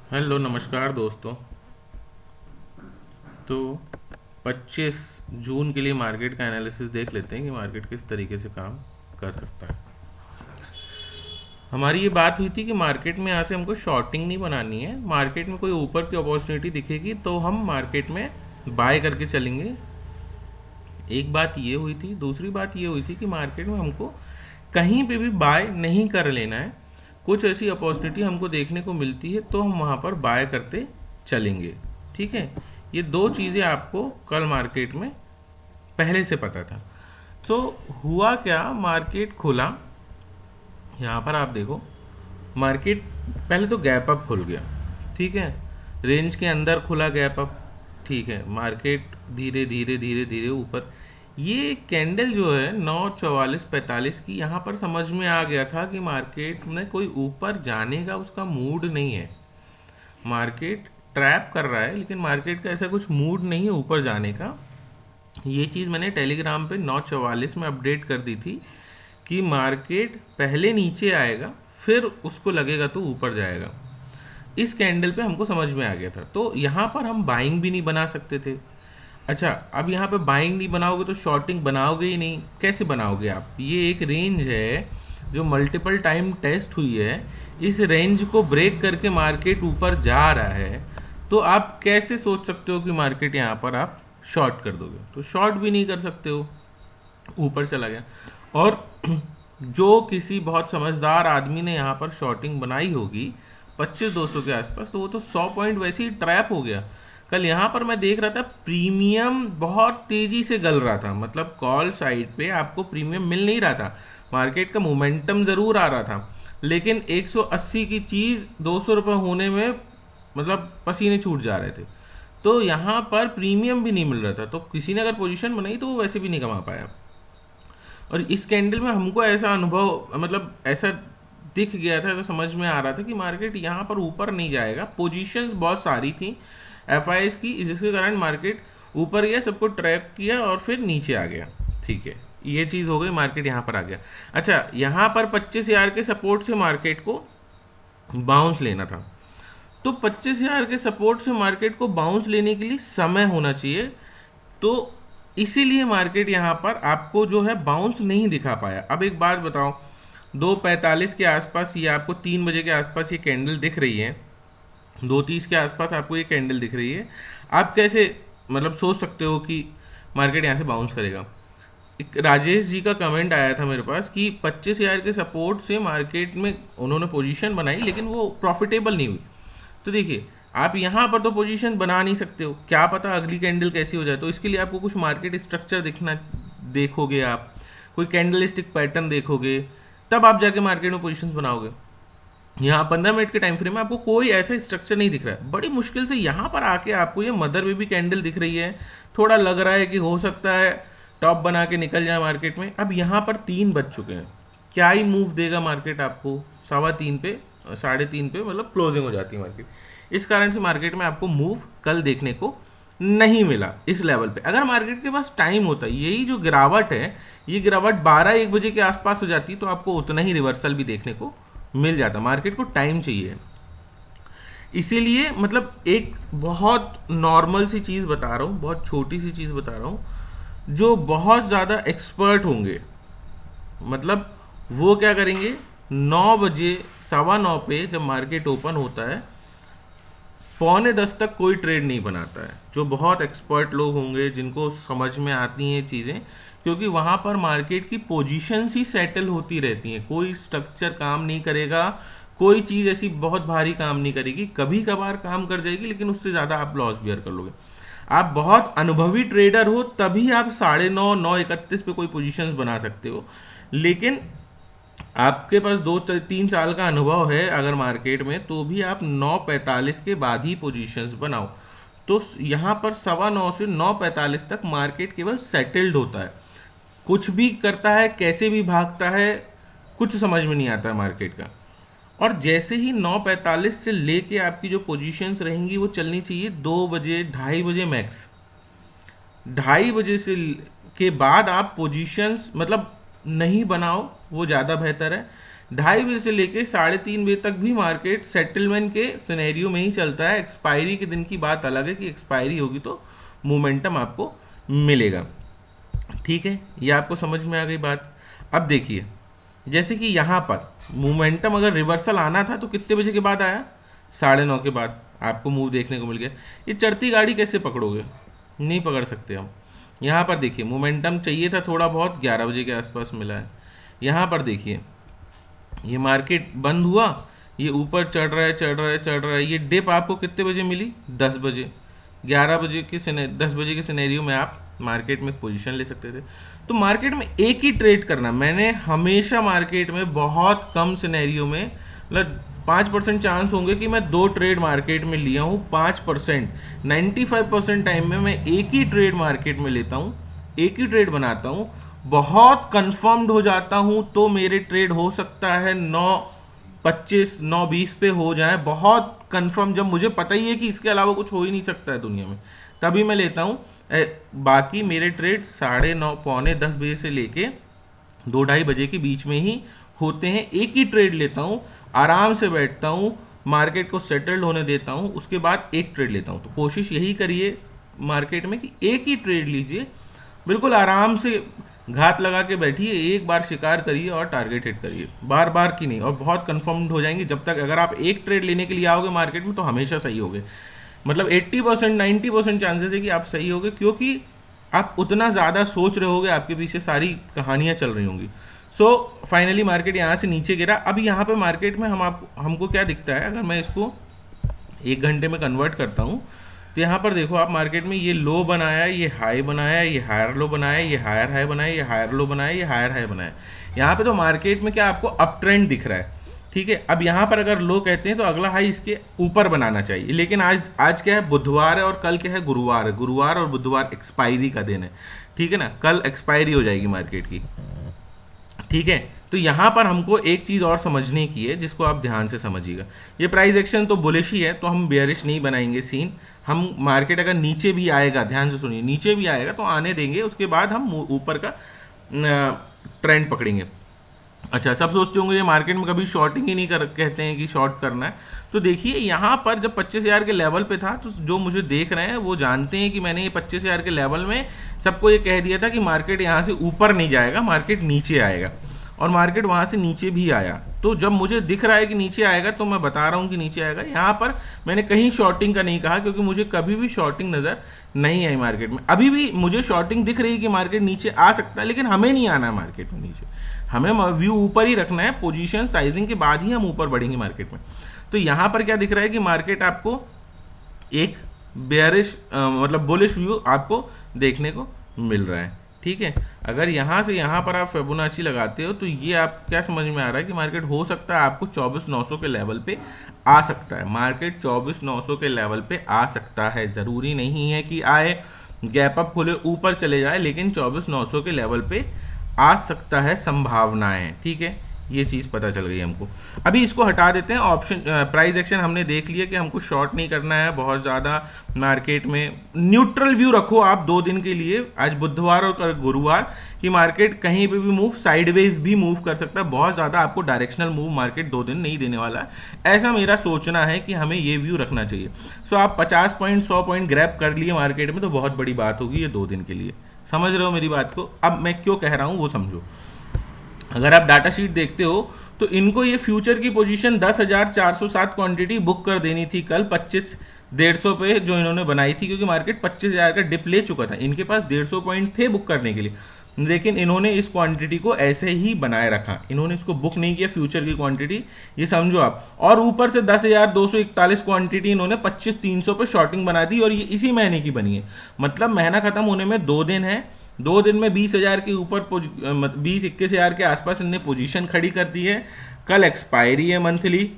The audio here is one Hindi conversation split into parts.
हेलो नमस्कार दोस्तों। तो 25 जून के लिए मार्केट का एनालिसिस देख लेते हैं कि मार्केट किस तरीके से काम कर सकता है। हमारी ये बात हुई थी कि मार्केट में यहाँ से हमको शॉर्टिंग नहीं बनानी है। मार्केट में कोई ऊपर की अपॉर्चुनिटी दिखेगी तो हम मार्केट में बाय करके चलेंगे। एक बात ये हुई थी। दूसरी बात ये हुई थी कि मार्केट में हमको कहीं पे भी बाय नहीं कर लेना है। कुछ ऐसी अपॉर्चुनिटी हमको देखने को मिलती है तो हम वहाँ पर बाय करते चलेंगे। ठीक है, ये दो चीज़ें आपको कल मार्केट में पहले से पता था। तो हुआ क्या, मार्केट खुला। यहाँ पर आप देखो, मार्केट पहले तो गैप अप खुल गया। ठीक है, रेंज के अंदर खुला गैप अप। ठीक है, मार्केट धीरे धीरे धीरे धीरे ऊपर। ये कैंडल जो है 9:44-45 की, यहाँ पर समझ में आ गया था कि मार्केट में कोई ऊपर जाने का उसका मूड नहीं है। मार्केट ट्रैप कर रहा है, लेकिन मार्केट का ऐसा कुछ मूड नहीं है ऊपर जाने का। ये चीज़ मैंने टेलीग्राम पे 9:44 में अपडेट कर दी थी कि मार्केट पहले नीचे आएगा, फिर उसको लगेगा तो ऊपर जाएगा। इस कैंडल पे हमको समझ में आ गया था। तो यहाँ पर हम बाइंग भी नहीं बना सकते थे। अच्छा, अब यहाँ पे बाइंग नहीं बनाओगे तो शॉर्टिंग बनाओगे ही नहीं। कैसे बनाओगे आप? ये एक रेंज है जो मल्टीपल टाइम टेस्ट हुई है। इस रेंज को ब्रेक करके मार्केट ऊपर जा रहा है, तो आप कैसे सोच सकते हो कि मार्केट यहाँ पर आप शॉर्ट कर दोगे? तो शॉर्ट भी नहीं कर सकते हो, ऊपर चला गया। और जो किसी बहुत समझदार आदमी ने यहाँ पर शॉर्टिंग बनाई होगी 25,200 के आसपास, तो वो तो 100 पॉइंट वैसे ही ट्रैप हो गया। कल यहाँ पर मैं देख रहा था प्रीमियम बहुत तेजी से गल रहा था। मतलब कॉल साइड पे आपको प्रीमियम मिल नहीं रहा था। मार्केट का मोमेंटम जरूर आ रहा था, लेकिन 180 की चीज 200 रुपये होने में मतलब पसीने छूट जा रहे थे। तो यहाँ पर प्रीमियम भी नहीं मिल रहा था, तो किसी ने अगर पोजीशन बनाई तो वो वैसे भी नहीं कमा पाया। और इस कैंडल में हमको ऐसा अनुभव, मतलब ऐसा दिख गया था, ऐसा समझ में आ रहा था कि मार्केट यहाँ पर ऊपर नहीं जाएगा। पोजीशंस बहुत सारी थी एफ की, जिसके कारण मार्केट ऊपर गया, सबको ट्रैप किया और फिर नीचे आ गया। ठीक है, ये चीज़ हो गई, मार्केट यहाँ पर आ गया। अच्छा, यहाँ पर 25,000 के सपोर्ट से मार्केट को बाउंस लेना था। तो 25,000 के सपोर्ट से मार्केट को बाउंस लेने के लिए समय होना चाहिए। तो इसीलिए मार्केट यहाँ पर आपको जो है बाउंस नहीं दिखा पाया। अब एक बात बताओ, 2:45 के आसपास ये आपको 3 बजे के आसपास ये कैंडल दिख रही है, 2:30 के आसपास आपको ये कैंडल दिख रही है। आप कैसे मतलब सोच सकते हो कि मार्केट यहाँ से बाउंस करेगा? एक राजेश जी का कमेंट आया था मेरे पास कि 25,000 के सपोर्ट से मार्केट में उन्होंने पोजीशन बनाई, लेकिन वो प्रॉफिटेबल नहीं हुई। तो देखिए, आप यहाँ पर तो पोजीशन बना नहीं सकते हो, क्या पता अगली कैंडल कैसी हो जाए। तो इसके लिए आपको कुछ मार्केट स्ट्रक्चर देखोगे, आप कोई कैंडलिस्टिक पैटर्न देखोगे, तब आप जाके मार्केट में पोजीशन बनाओगे। यहाँ 15 मिनट के टाइम फ्रेम में आपको कोई ऐसा स्ट्रक्चर नहीं दिख रहा है। बड़ी मुश्किल से यहाँ पर आके आपको ये मदर बेबी कैंडल दिख रही है। थोड़ा लग रहा है कि हो सकता है टॉप बना के निकल जाए मार्केट में। अब यहाँ पर 3 बज चुके हैं, क्या ही मूव देगा मार्केट आपको? 3:15 पे, 3:30 पे मतलब क्लोजिंग हो जाती है मार्केट। इस कारण से मार्केट में आपको मूव कल देखने को नहीं मिला इस लेवल पे। अगर मार्केट के पास टाइम होता, यही जो गिरावट है, ये गिरावट 12-1 बजे के आसपास हो जाती, तो आपको उतना ही रिवर्सल भी देखने को मिल जाता। मार्केट को टाइम चाहिए। इसीलिए मतलब एक बहुत नॉर्मल सी चीज़ बता रहा हूँ, बहुत छोटी सी चीज़ बता रहा हूँ। जो बहुत ज़्यादा एक्सपर्ट होंगे, मतलब वो क्या करेंगे, 9 बजे, 9:15 पे जब मार्केट ओपन होता है, 9:45 तक कोई ट्रेड नहीं बनाता है। जो बहुत एक्सपर्ट लोग होंगे, जिनको समझ में आती हैं चीज़ें, क्योंकि वहाँ पर मार्केट की पोजीशंस ही सेटल होती रहती हैं। कोई स्ट्रक्चर काम नहीं करेगा, कोई चीज़ ऐसी बहुत भारी काम नहीं करेगी। कभी कभार काम कर जाएगी, लेकिन उससे ज़्यादा आप लॉस बियर कर लोगे। आप बहुत अनुभवी ट्रेडर हो तभी आप 9:30, 9:31 पे कोई पोजीशंस बना सकते हो। लेकिन आपके पास 2-3 साल का अनुभव है अगर मार्केट में, तो भी आप 9:45 के बाद ही पोजीशंस बनाओ। तो यहाँ पर 9:15 से 9:45 तक मार्केट केवल सेटल्ड होता है। कुछ भी करता है, कैसे भी भागता है, कुछ समझ में नहीं आता है मार्केट का। और जैसे ही 9:45 से लेके आपकी जो पोजीशंस रहेंगी वो चलनी चाहिए 2 बजे, 2:30 बजे मैक्स। 2:30 बजे से के बाद आप पोजीशंस मतलब नहीं बनाओ, वो ज़्यादा बेहतर है। 2:30 बजे से लेके 3:30 बजे तक भी मार्केट सेटलमेंट के सिनेरियो में ही चलता है। एक्सपायरी के दिन की बात अलग है कि एक्सपायरी होगी तो मोमेंटम आपको मिलेगा। ठीक है, ये आपको समझ में आ गई बात। अब देखिए, जैसे कि यहाँ पर मोमेंटम अगर रिवर्सल आना था तो कितने बजे के बाद आया? 9:30 के बाद आपको मूव देखने को मिल गया। ये चढ़ती गाड़ी कैसे पकड़ोगे? नहीं पकड़ सकते हम। यहाँ पर देखिए, मोमेंटम चाहिए था थोड़ा बहुत, 11 बजे के आसपास मिला है। यहाँ पर देखिए, ये मार्केट बंद हुआ, ये ऊपर चढ़ रहा है चढ़ रहा है चढ़ रहा है। ये डिप आपको कितने बजे मिली? 10 बजे। 11 बजे के 10 बजे के सिनेरियो में आप मार्केट में पोजीशन ले सकते थे। तो मार्केट में एक ही ट्रेड करना, मैंने हमेशा मार्केट में बहुत कम सिनेरियो में, मतलब 5% चांस होंगे कि मैं 2 ट्रेड मार्केट में लिया हूँ। 5%, 95% टाइम में मैं एक ही ट्रेड मार्केट में लेता हूँ, एक ही ट्रेड बनाता हूँ। बहुत कंफर्म्ड हो जाता हूँ तो मेरे ट्रेड हो सकता है 9:25 9:20 पे हो जाए, बहुत कंफर्म, जब मुझे पता ही है कि इसके अलावा कुछ हो ही नहीं सकता है दुनिया में, तभी मैं लेता हूँ। बाकी मेरे ट्रेड 9:30 पौने 10 बजे से लेके 2-2:30 बजे के बीच में ही होते हैं। एक ही ट्रेड लेता हूँ, आराम से बैठता हूँ, मार्केट को सेटल्ड होने देता हूँ, उसके बाद एक ट्रेड लेता हूँ। तो कोशिश यही करिए मार्केट में कि एक ही ट्रेड लीजिए, बिल्कुल आराम से घात लगा के बैठिए, एक बार शिकार करिए और टारगेट हिट करिए, बार बार की नहीं, और बहुत कंफर्म्ड हो जाएंगे। जब तक अगर आप एक ट्रेड लेने के लिए आओगे मार्केट में तो हमेशा सही होगे, मतलब 80% 90% चांसेस है कि आप सही होगे, क्योंकि आप उतना ज़्यादा सोच रहे होगे, आपके पीछे सारी कहानियाँ चल रही होंगी। सो फाइनली मार्केट यहाँ से नीचे गिरा। अब यहाँ पे मार्केट में हमको क्या दिखता है, अगर मैं इसको 1 घंटे में कन्वर्ट करता हूँ तो यहाँ पर देखो आप, मार्केट में ये लो बनाया, ये हाई बनाया, ये हायर लो बनाया, ये हायर हाई बनाया, ये हायर लो बनाया, ये हायर हाई बनाया। यहाँ पे तो मार्केट में क्या आपको अप ट्रेंड दिख रहा है। ठीक है, अब यहाँ पर अगर लो कहते हैं तो अगला हाई इसके ऊपर बनाना चाहिए, लेकिन आज क्या है, बुधवार है और कल क्या है, गुरुवार है। गुरुवार और बुधवार एक्सपायरी का दिन है, ठीक है ना, कल एक्सपायरी हो जाएगी मार्केट की। ठीक है, तो यहाँ पर हमको एक चीज़ और समझने की है, जिसको आप ध्यान से समझिएगा। ये प्राइस एक्शन तो बुलिश ही है, तो हम बेयरिश नहीं बनाएंगे सीन। हम मार्केट अगर नीचे भी आएगा, ध्यान से सुनिए, नीचे भी आएगा तो आने देंगे, उसके बाद हम ऊपर का ट्रेंड पकड़ेंगे। अच्छा, सब सोचते होंगे ये मार्केट में कभी शॉर्टिंग ही नहीं कहते हैं कि शॉर्ट करना है। तो देखिए यहाँ पर जब 25,000 के लेवल पे था, तो जो मुझे देख रहे हैं वो जानते हैं कि मैंने ये 25,000 के लेवल में सबको ये कह दिया था कि मार्केट यहाँ से ऊपर नहीं जाएगा, मार्केट नीचे आएगा, और मार्केट वहाँ से नीचे भी आया। तो जब मुझे दिख रहा है कि नीचे आएगा तो मैं बता रहा हूँ कि नीचे आएगा। यहाँ पर मैंने कहीं शॉर्टिंग का नहीं कहा, क्योंकि मुझे कभी भी शॉर्टिंग नज़र नहीं आई मार्केट में। अभी भी मुझे शॉर्टिंग दिख रही है कि मार्केट नीचे आ सकता है, लेकिन हमें नहीं आना है मार्केट में नीचे, हमें व्यू ऊपर ही रखना है। पोजीशन साइजिंग के बाद ही हम ऊपर बढ़ेंगे मार्केट में। तो यहाँ पर क्या दिख रहा है कि मार्केट आपको एक बेयरिश मतलब बुलिश व्यू आपको देखने को मिल रहा है। ठीक है, अगर यहाँ से यहाँ पर आप फिबोनाची लगाते हो तो ये आप क्या समझ में आ रहा है कि मार्केट हो सकता है आपको 24,900 के लेवल पे आ सकता है। मार्केट 24,900 के लेवल पे आ सकता है, ज़रूरी नहीं है कि आए, गैप अप खुले ऊपर चले जाए, लेकिन 24,900 के लेवल पे आ सकता है, संभावनाएं। ठीक है, ये चीज़ पता चल गई हमको। अभी इसको हटा देते हैं। ऑप्शन प्राइस एक्शन हमने देख लिया कि हमको शॉर्ट नहीं करना है बहुत ज़्यादा मार्केट में। न्यूट्रल व्यू रखो आप 2 दिन के लिए, आज बुधवार और गुरुवार, कि मार्केट कहीं पे भी मूव, साइडवेज भी मूव कर सकता है। बहुत ज़्यादा आपको डायरेक्शनल मूव मार्केट 2 दिन नहीं देने वाला है, ऐसा मेरा सोचना है कि हमें ये व्यू रखना चाहिए। सो आप 50 पॉइंट 100 पॉइंट ग्रैब कर लिए मार्केट में तो बहुत बड़ी बात होगी ये 2 दिन के लिए। समझ रहे हो मेरी बात को? अब मैं क्यों कह रहा हूँ वो समझो। अगर आप डाटा शीट देखते हो तो इनको ये फ्यूचर की पोजीशन 10,407 क्वांटिटी बुक कर देनी थी कल 25,150 पे जो इन्होंने बनाई थी, क्योंकि मार्केट 25,000 का डिप ले चुका था। इनके पास 150 पॉइंट थे बुक करने के लिए, लेकिन इन्होंने इस क्वांटिटी को ऐसे ही बनाए रखा, इन्होंने इसको बुक नहीं किया फ्यूचर की क्वांटिटी, ये समझो आप। और ऊपर से 10,241 क्वांटिटी इन्होंने 25,300 पे शॉर्टिंग बना दी, और ये इसी महीने की बनी है। मतलब महीना खत्म होने में 2 दिन है, 2 दिन में 20,000 के ऊपर 20-21,000 के आसपास इनने पोजीशन खड़ी कर दी है। कल एक्सपायरी है मंथली,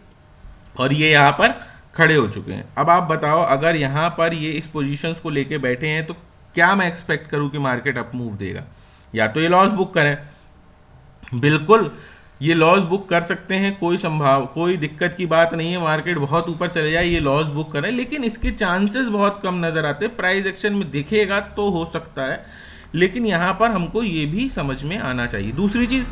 और ये यहाँ पर खड़े हो चुके हैं। अब आप बताओ, अगर यहाँ पर ये इस पोजीशंस को लेके बैठे हैं तो क्या मैं एक्सपेक्ट करूँ कि मार्केट अप मूव देगा? या तो ये लॉस बुक करें, बिल्कुल ये लॉस बुक कर सकते हैं, कोई दिक्कत की बात नहीं है। मार्केट बहुत ऊपर चले जाए, ये लॉस बुक करें, लेकिन इसके चांसेस बहुत कम नजर आते हैं। प्राइस एक्शन में दिखेगा तो हो सकता है, लेकिन यहाँ पर हमको ये भी समझ में आना चाहिए। दूसरी चीज़,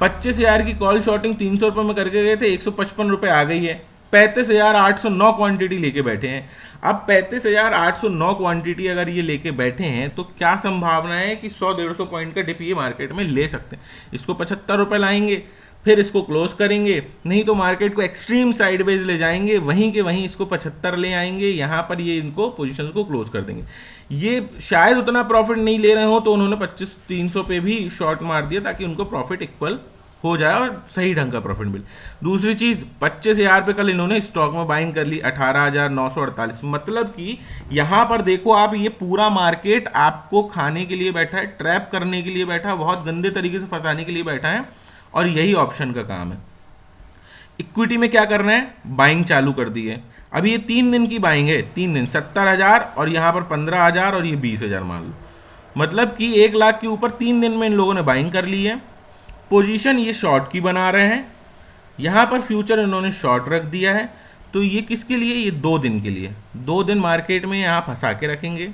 25,000 की कॉल शॉर्टिंग 300 रुपये में करके गए थे, 155 रुपये आ गई है। 35,809 क्वांटिटी लेके बैठे हैं। अब 35,809 क्वांटिटी अगर ये लेके बैठे हैं तो क्या संभावना है कि 100-150 पॉइंट का डिप ये मार्केट में ले सकते हैं। इसको 75 रुपये लाएंगे, फिर इसको क्लोज करेंगे, नहीं तो मार्केट को एक्सट्रीम साइडवेज ले जाएंगे, वहीं के वहीं इसको 75 ले आएंगे, यहां पर ये इनको पोजीशंस को क्लोज कर देंगे। ये शायद उतना प्रॉफिट नहीं ले रहे हो तो उन्होंने 25,300 पे भी शॉर्ट मार दिया ताकि उनको प्रॉफिट इक्वल हो जाए और सही ढंग का प्रॉफिट मिले। दूसरी चीज, 25,000 पे कल इन्होंने स्टॉक में बाइंग कर ली 18,948, मतलब कि यहां पर देखो आप, ये पूरा मार्केट आपको खाने के लिए बैठा है, ट्रैप करने के लिए बैठा है, बहुत गंदे तरीके से फंसाने के लिए बैठा है, और यही ऑप्शन का काम है। इक्विटी में क्या करना है, बाइंग चालू कर दी है। अभी ये 3 दिन की बाइंग है, 3 दिन 70,000 और यहां पर 15,000 और ये 20,000 मान लो, मतलब कि 1 लाख के ऊपर 3 दिन में इन लोगों ने बाइंग कर ली है। पोजीशन ये शॉर्ट की बना रहे हैं, यहां पर फ्यूचर इन्होंने शॉर्ट रख दिया है, तो ये किसके लिए, ये 2 दिन के लिए। 2 दिन मार्केट में यहां फंसा के रखेंगे।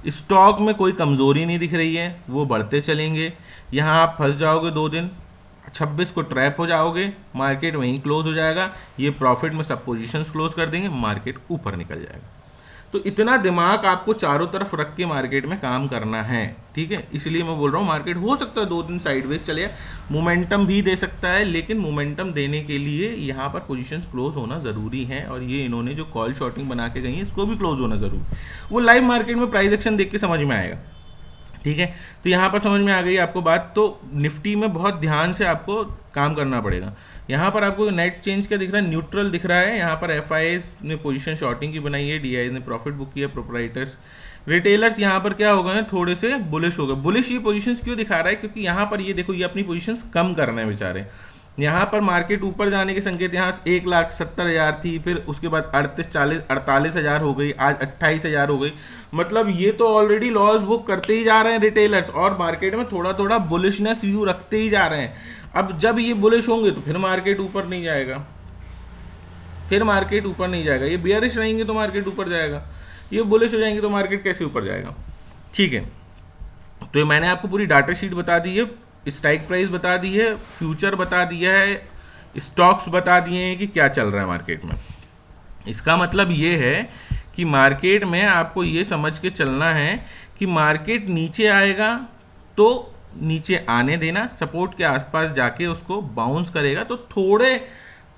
स्टॉक में कोई कमजोरी नहीं दिख रही है, वो बढ़ते चलेंगे, यहां आप फंस जाओगे 2 दिन, 26 को ट्रैप हो जाओगे, मार्केट वहीं क्लोज हो जाएगा, ये प्रॉफिट में सब पोजीशंस क्लोज कर देंगे, मार्केट ऊपर निकल जाएगा। तो इतना दिमाग आपको चारों तरफ रख के मार्केट में काम करना है, ठीक है। इसलिए मैं बोल रहा हूँ मार्केट हो सकता है 2 दिन साइडवेज चले, मोमेंटम भी दे सकता है, लेकिन मोमेंटम देने के लिए यहाँ पर पोजीशंस क्लोज होना जरूरी है, और ये इन्होंने जो कॉल शॉर्टिंग बना के गई है इसको भी क्लोज होना जरूरी है। वो लाइव मार्केट में प्राइस एक्शन देख के समझ में आएगा, ठीक है। तो यहाँ पर समझ में आ गई आपको बात। तो निफ्टी में बहुत ध्यान से आपको काम करना पड़ेगा। यहाँ पर आपको नेट चेंज क्या दिख रहा है, न्यूट्रल दिख रहा है। यहाँ पर एफआईएस ने पोजीशन शॉर्टिंग की बनाई है, डीआई ने प्रॉफिट बुक किया, प्रोप्राइटर्स रिटेलर्स यहाँ पर क्या हो गए, थोड़े से बुलिश हो गए। बुलिश ये पोजीशंस क्यों दिखा रहा है, क्योंकि यहाँ पर ये देखो, ये अपनी पोजीशंस कम कर रहे हैं बेचारे। यहाँ पर मार्केट ऊपर जाने के संकेत, यहाँ 1,70,000 थी, फिर उसके बाद 48,000 हो गई, आज 28,000 हो गई। मतलब ये तो ऑलरेडी लॉस बुक करते ही जा रहे हैं रिटेलर्स, और मार्केट में थोड़ा थोड़ा बुलिशनेस व्यू रखते ही जा रहे हैं। अब जब ये बुलिश होंगे तो फिर मार्केट ऊपर नहीं जाएगा, फिर मार्केट ऊपर नहीं जाएगा। ये बियरिश रहेंगे तो मार्केट ऊपर जाएगा, ये बुलिश हो जाएंगे तो मार्केट कैसे ऊपर जाएगा, ठीक है। तो ये मैंने आपको पूरी डाटा शीट बता दी है, स्ट्राइक प्राइस बता दी है, फ्यूचर बता दिया है, स्टॉक्स बता दिए हैं कि क्या चल रहा है मार्केट में। इसका मतलब ये है कि मार्केट में आपको ये समझ के चलना है कि मार्केट नीचे आएगा तो नीचे आने देना, सपोर्ट के आसपास जाके उसको बाउंस करेगा तो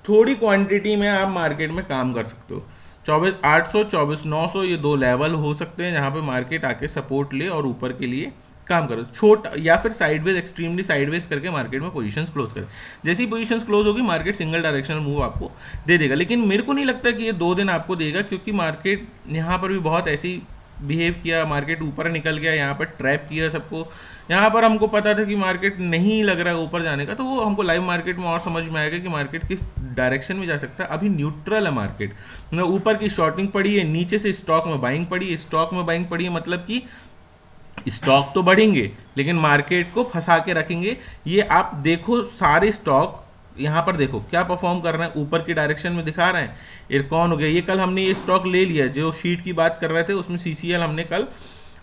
थोड़ी क्वांटिटी में आप मार्केट में काम कर सकते हो। 24,800 24,900 ये 2 लेवल हो सकते हैं जहां पे मार्केट आके सपोर्ट ले और ऊपर के लिए काम करो, छोटा या फिर साइडवेज, एक्सट्रीमली साइडवेज करके मार्केट में पोजीशंस क्लोज करें। जैसी पोजीशंस क्लोज होगी मार्केट सिंगल डायरेक्शनल मूव आपको दे देगा, लेकिन मेरे को नहीं लगता कि ये 2 दिन आपको देगा, क्योंकि मार्केट यहाँ पर भी बहुत ऐसी बिहेव किया, मार्केट ऊपर निकल गया, यहाँ पर ट्रैप किया सबको। यहाँ पर हमको पता था कि मार्केट नहीं लग रहा है ऊपर जाने का, तो वो हमको लाइव मार्केट में और समझ में आएगा कि मार्केट किस डायरेक्शन में जा सकता है। अभी न्यूट्रल है मार्केट, ऊपर की शॉर्टिंग पड़ी है, नीचे से स्टॉक में बाइंग पड़ी है, स्टॉक में बाइंग पड़ी है, मतलब कि स्टॉक तो बढ़ेंगे लेकिन मार्केट को फंसा के रखेंगे। ये आप देखो सारे स्टॉक यहाँ पर देखो क्या परफॉर्म कर रहे हैं, ऊपर की डायरेक्शन में दिखा रहे हैं। इरकॉन हो गया, ये कल हमने ये स्टॉक ले लिया, जो शीट की बात कर रहे थे उसमें सीसीएल हमने कल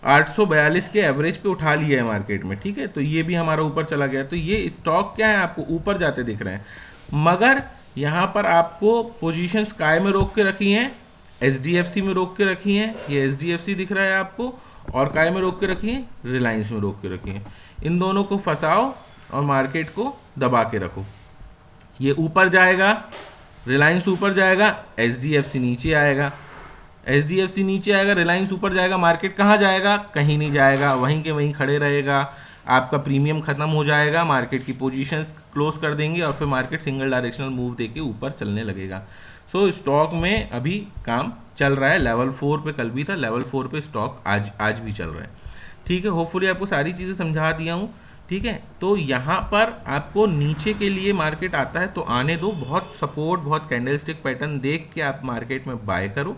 842 के एवरेज पे उठा लिया है मार्केट में, ठीक है। तो ये भी हमारा ऊपर चला गया, तो ये स्टॉक क्या है आपको ऊपर जाते दिख रहे हैं, मगर यहाँ पर आपको पोजीशन काय में रोक के रखी हैं, एचडीएफसी में रोक के रखी हैं, ये एचडीएफसी दिख रहा है आपको, और काय में रोक के रखी है, रिलायंस में रोक के रखी है। इन दोनों को फंसाओ और मार्केट को दबा के रखो। ये ऊपर जाएगा, रिलायंस ऊपर जाएगा, एचडीएफसी नीचे आएगा, एचडीएफसी नीचे आएगा, रिलायंस ऊपर जाएगा, मार्केट कहाँ जाएगा, कहीं नहीं जाएगा, वहीं के वहीं खड़े रहेगा, आपका प्रीमियम खत्म हो जाएगा, मार्केट की पोजीशंस क्लोज कर देंगे और फिर मार्केट सिंगल डायरेक्शनल मूव देके ऊपर चलने लगेगा। सो स्टॉक में अभी काम चल रहा है, लेवल 4 पे कल भी था, लेवल 4 पे स्टॉक आज भी चल रहा है, ठीक है। होपफुली आपको सारी चीज़ें समझा दिया हूँ, ठीक है। तो यहाँ पर आपको नीचे के लिए मार्केट आता है तो आने दो, बहुत सपोर्ट, बहुत कैंडलस्टिक पैटर्न देख के आप मार्केट में बाय करो,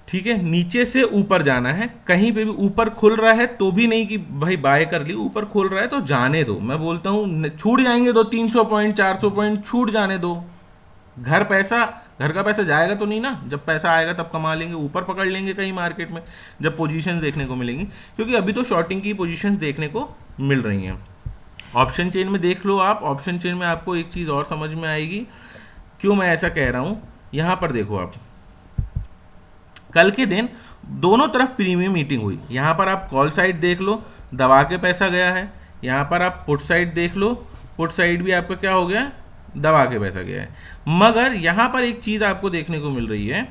ठीक है। नीचे से ऊपर जाना है, कहीं पे भी ऊपर खुल रहा है तो भी नहीं कि भाई बाय कर ली, ऊपर खुल रहा है तो जाने दो। मैं बोलता हूँ छूट जाएंगे 300 पॉइंट 400 पॉइंट छूट जाने दो, घर का पैसा जाएगा तो नहीं ना, जब पैसा आएगा तब कमा लेंगे, ऊपर पकड़ लेंगे कहीं मार्केट में जब पोजीशंस देखने को मिलेंगी, क्योंकि अभी तो शॉर्टिंग की पोजीशंस देखने को मिल रही हैं। ऑप्शन चेन में देख लो आप, ऑप्शन चेन में आपको एक चीज़ और समझ में आएगी क्यों मैं ऐसा कह रहा हूँ। यहाँ पर देखो आप, कल के दिन दोनों तरफ प्रीमियम मीटिंग हुई। यहाँ पर आप कॉल साइड देख लो, दबा के पैसा गया है। यहाँ पर आप पुट साइड देख लो, पुट साइड भी आपका क्या हो गया, दबा के पैसा गया है। मगर यहाँ पर एक चीज़ आपको देखने को मिल रही है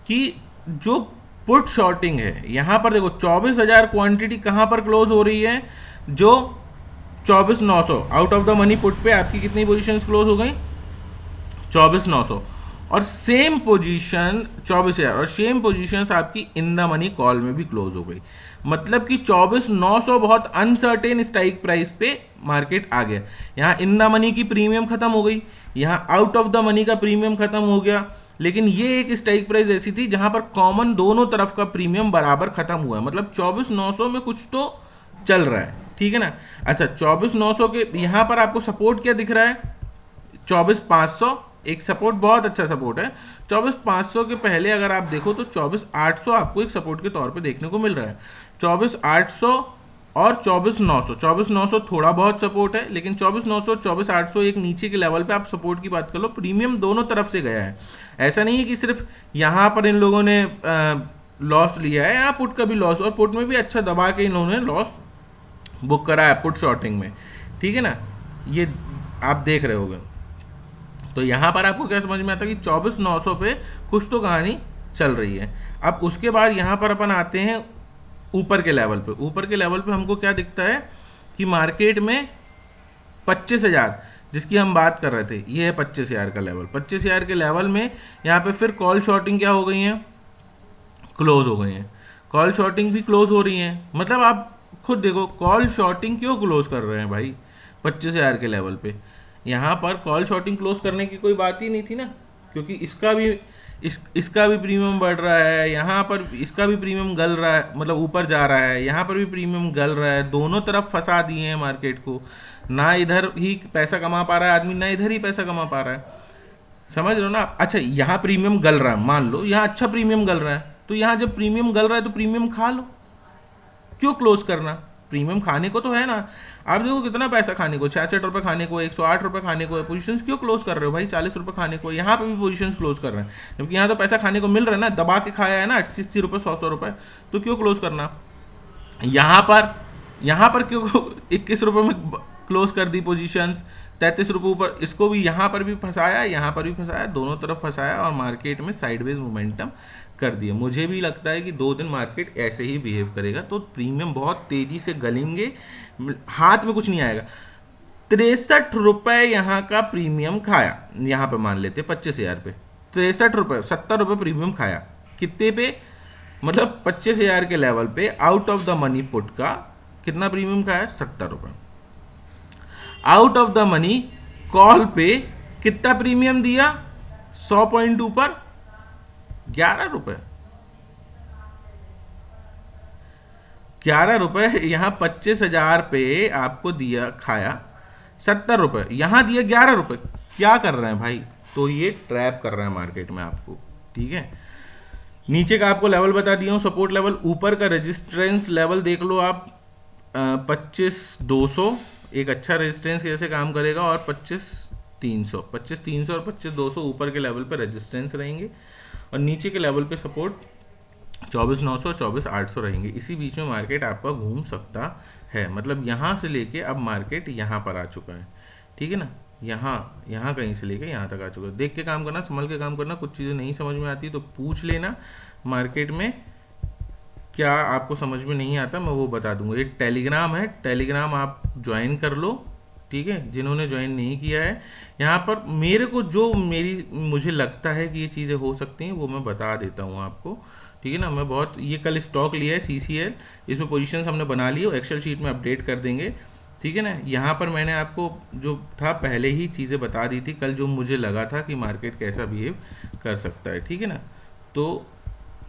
कि जो पुट शॉर्टिंग है, यहाँ पर देखो 24,000 क्वांटिटी कहाँ पर क्लोज हो रही है, जो 24,900 out of the money put पे आपकी कितनी पोजीशंस क्लोज हो गई, 24,900। और सेम पोजीशन 24,000 और सेम पोजीशंस आपकी इन द मनी कॉल में भी क्लोज हो गई। मतलब कि 24,900 बहुत अनसर्टेन स्ट्राइक प्राइस पे मार्केट आ गया। यहाँ इन द मनी की प्रीमियम खत्म हो गई, यहाँ आउट ऑफ द मनी का प्रीमियम खत्म हो गया, लेकिन ये एक स्ट्राइक प्राइस ऐसी थी जहां पर कॉमन दोनों तरफ का प्रीमियम बराबर खत्म हुआ है। मतलब 24,900 में कुछ तो चल रहा है, ठीक है ना। अच्छा, 24,900 के यहाँ पर आपको सपोर्ट क्या दिख रहा है, 24,500 एक सपोर्ट, बहुत अच्छा सपोर्ट है। 24,500 के पहले अगर आप देखो तो 24,800 आपको एक सपोर्ट के तौर पे देखने को मिल रहा है। 24,800 और 24,900, 24,900 थोड़ा बहुत सपोर्ट है, लेकिन 24,900 24,800 एक नीचे के लेवल पे आप सपोर्ट की बात कर लो। प्रीमियम दोनों तरफ से गया है, ऐसा नहीं है कि सिर्फ यहाँ पर इन लोगों ने लॉस लिया है, यहाँ पुट का भी लॉस, और पुट में भी अच्छा दबा के इन्होंने लॉस बुक करा है पुट शॉर्टिंग में, ठीक है ना। ये आप देख रहे होगे। तो यहाँ पर आपको क्या समझ में आता है कि 24,900 पे कुछ तो कहानी चल रही है। अब उसके बाद यहाँ पर अपन आते हैं ऊपर के लेवल पे। ऊपर के लेवल पे हमको क्या दिखता है कि मार्केट में 25,000 जिसकी हम बात कर रहे थे, ये है 25,000 का लेवल। 25,000 के लेवल में यहाँ पे फिर कॉल शॉर्टिंग क्या हो गई है, क्लोज हो गई है। कॉल शॉर्टिंग भी क्लोज हो रही है। मतलब आप खुद देखो कॉल शॉर्टिंग क्यों क्लोज कर रहे हैं भाई 25,000 के लेवल पे। यहाँ पर कॉल शॉर्टिंग क्लोज करने की कोई बात ही नहीं थी ना, क्योंकि इसका भी प्रीमियम बढ़ रहा है, यहाँ पर इसका भी प्रीमियम गल रहा है, मतलब ऊपर जा रहा है, यहाँ पर भी प्रीमियम गल रहा है। दोनों तरफ फंसा दिए हैं मार्केट को, ना इधर ही पैसा कमा पा रहा है आदमी, ना इधर ही पैसा कमा पा रहा है। समझ रहे हो ना। अच्छा, यहाँ प्रीमियम गल रहा है, मान लो यहाँ अच्छा प्रीमियम गल रहा है, तो यहाँ जब प्रीमियम गल रहा है तो प्रीमियम खा लो, क्यों क्लोज करना। प्रीमियम खाने को तो है ना। आप देखो कितना पैसा खाने को, 66 रुपये खाने को, 108 रुपये खाने को है। पोजीशंस क्यों क्लोज कर रहे हो भाई, 40 रुपये खाने को। यहाँ पे भी पोजीशंस क्लोज कर रहे हैं, जबकि यहाँ तो पैसा खाने को मिल रहा है ना, दबा के खाया है ना 80 रुपये 100 रुपये, तो क्यों क्लोज करना। यहाँ पर क्यों 21 रुपये में क्लोज कर दी पोजीशंस, 33 रुपये ऊपर, इसको भी यहाँ पर भी फंसाया, यहाँ पर भी फंसाया, दोनों तरफ फंसाया और मार्केट में साइडवेज मोमेंटम कर दिया। मुझे भी लगता है कि 2 दिन मार्केट ऐसे ही बिहेव करेगा, तो प्रीमियम बहुत तेजी से गलेंगे, हाथ में कुछ नहीं आएगा। 63 रुपये यहाँ का प्रीमियम खाया, यहाँ पे मान लेते 25,000 पे 63 रुपये, 70 रुपये प्रीमियम खाया। कितने पे, मतलब 25,000 के लेवल पे out of the money put का कितना प्रीमियम खाया, 70 रुपये। Out of the money call पे कितना प्रीमियम दिया, 100 पॉइंट ऊपर 11 रुपये, 11 रुपये। यहाँ 25,000 पे आपको दिया खाया 70 रुपये, यहाँ दिया 11 रुपये। क्या कर रहे हैं भाई, तो ये ट्रैप कर रहे हैं मार्केट में आपको, ठीक है। नीचे का आपको लेवल बता दिया हूँ, सपोर्ट लेवल। ऊपर का रेजिस्टेंस लेवल देख लो आप, 25,200 एक अच्छा रेजिस्टेंस कैसे काम करेगा, और 25,300 और 25,200 ऊपर के लेवल पे रेजिस्टेंस रहेंगे, और नीचे के लेवल पे सपोर्ट 24,900 24,800 रहेंगे। इसी बीच में मार्केट आपका घूम सकता है। मतलब यहाँ से लेके अब मार्केट यहाँ पर आ चुका है, ठीक है ना। यहाँ कहीं से लेके यहाँ तक आ चुका है। देख के काम करना, संभल के काम करना। कुछ चीज़ें नहीं समझ में आती तो पूछ लेना, मार्केट में क्या आपको समझ में नहीं आता मैं वो बता दूंगा। ये टेलीग्राम है, टेलीग्राम आप ज्वाइन कर लो, ठीक है। जिन्होंने ज्वाइन नहीं किया है, यहाँ पर मेरे को जो मुझे लगता है कि ये चीज़ें हो सकती हैं वो मैं बता देता हूँ आपको, ठीक है ना। मैं बहुत ये कल स्टॉक लिया है CCL, इसमें पोजीशंस हमने बना ली, एक्सेल शीट में अपडेट कर देंगे, ठीक है ना। यहाँ पर मैंने आपको जो था पहले ही चीज़ें बता दी थी कल, जो मुझे लगा था कि मार्केट कैसा बिहेव कर सकता है, ठीक है ना। तो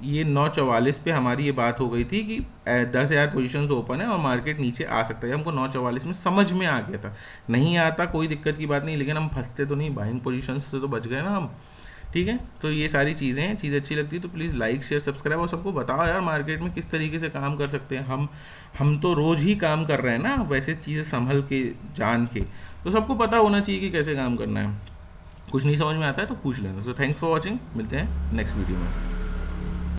ये 944 पे हमारी ये बात हो गई थी कि 10,000 पोजीशंस ओपन है और मार्केट नीचे आ सकता है। हमको 944 में समझ में आ गया था, नहीं आता कोई दिक्कत की बात नहीं, लेकिन हम फंसते तो नहीं, बाइंग पोजीशंस से तो बच गए ना हम, ठीक है, तो ये सारी चीज़ें हैं। चीज़ अच्छी लगती है तो प्लीज़ लाइक शेयर सब्सक्राइब, और सबको बताओ यार मार्केट में किस तरीके से काम कर सकते हैं। हम तो रोज़ ही काम कर रहे हैं ना वैसे चीज़ें संभल के, जान के, तो सबको पता होना चाहिए कि कैसे काम करना है। कुछ नहीं समझ में आता है तो पूछ लेना। सो थैंक्स फॉर वॉचिंग, मिलते हैं नेक्स्ट वीडियो में।